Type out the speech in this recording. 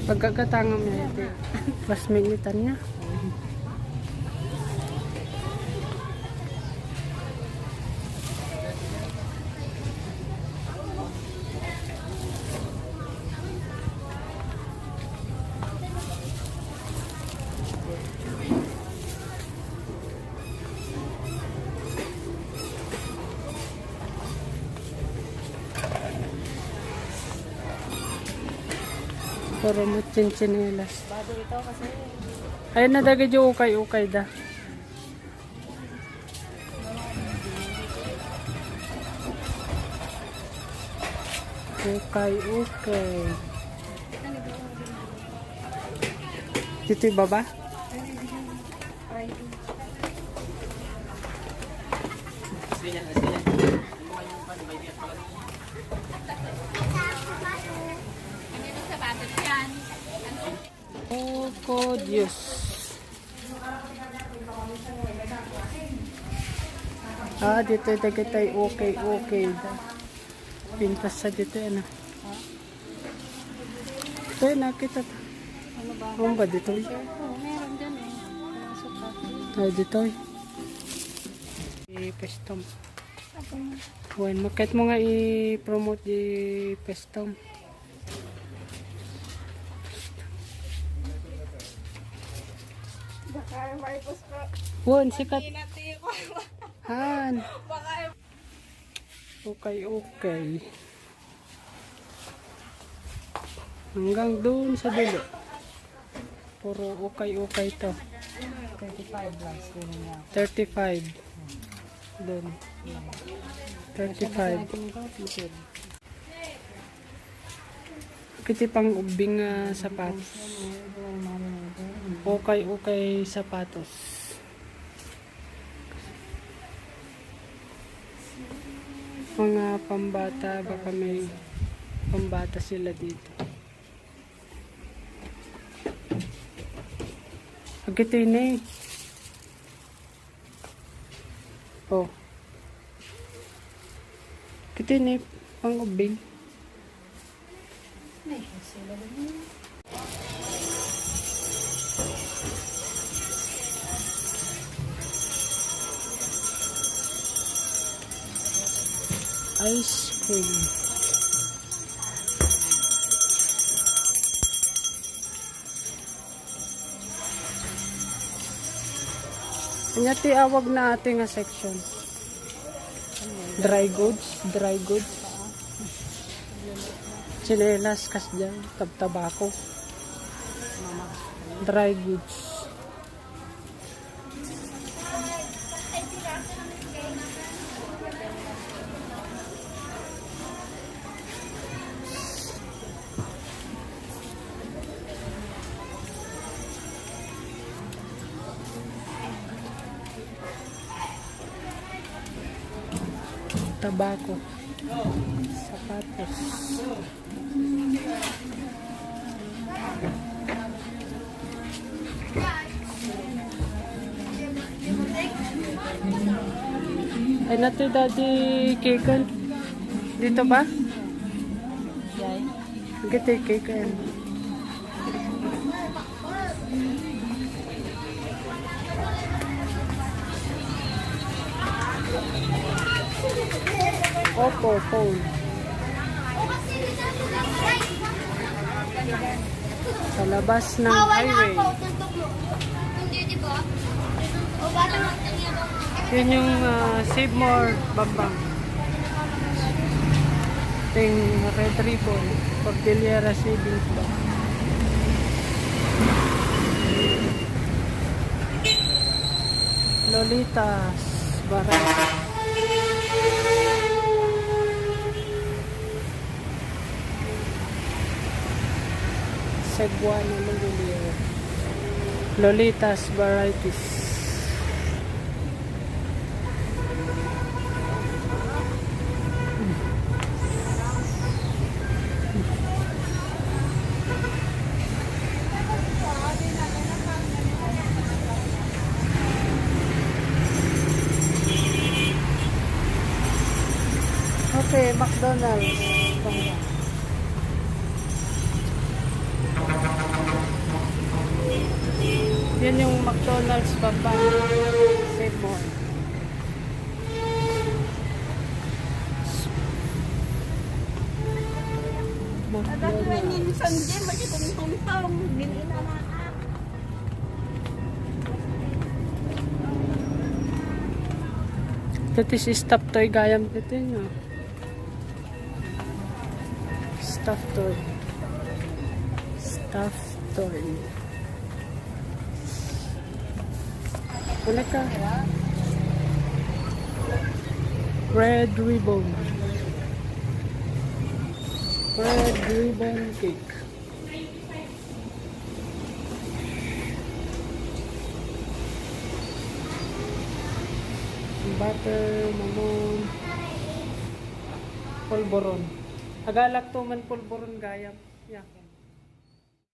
Pagkakatangam niya ito. Mas militan niya. Puro mo chinchinelas. Bago ito kasi. Ayun na dagay yung ukay-ukay da. Ukay-ukay. Dito yung baba? Oko Diyos. Dito dagay tayo okay. Pintas sa dito yan. Ito yun, nakita. Ano ba? Ano ba dito? Meron dyan eh. Ay, dito. I-pestom. Well, market mo nga i-promote i-pestom. Wan, sikat. Han. Okay. Hanggang doon sa dulo. Puro okay to. 35 lang. 35. Doon. 35. Kiti pang ubing sapatos. Okay sapatos. Mga pambata, baka may pambata sila dito. Agito yun eh. Oh. Agito yun eh, pang ubing. Ice cream. Inyati awag na ating section. Dry goods. Chinelas kas dyan. Tabako. Dry goods. Tabako. Sapatos. Ay natin daddy kikan. Dito ba? Yay. Gito kikan. Oppo phone. Sa labas ng highway. Yun yung Save More Bambang. Ting Red Ribbon. Cordillera Savings Bank. Lolitas Barangay. Cebuana Manduliro. Lolitas Varieties. Okay, McDonald's. Yan yung McDonald's baba. Save more. That is stuffed toy gayam dito yun. Stuffed toy. Stuffed toy. Wala ka. Red ribbon. Red ribbon cake. Butter, mamon. Polvoron. Agalak to man polvoron gayam. Yeah.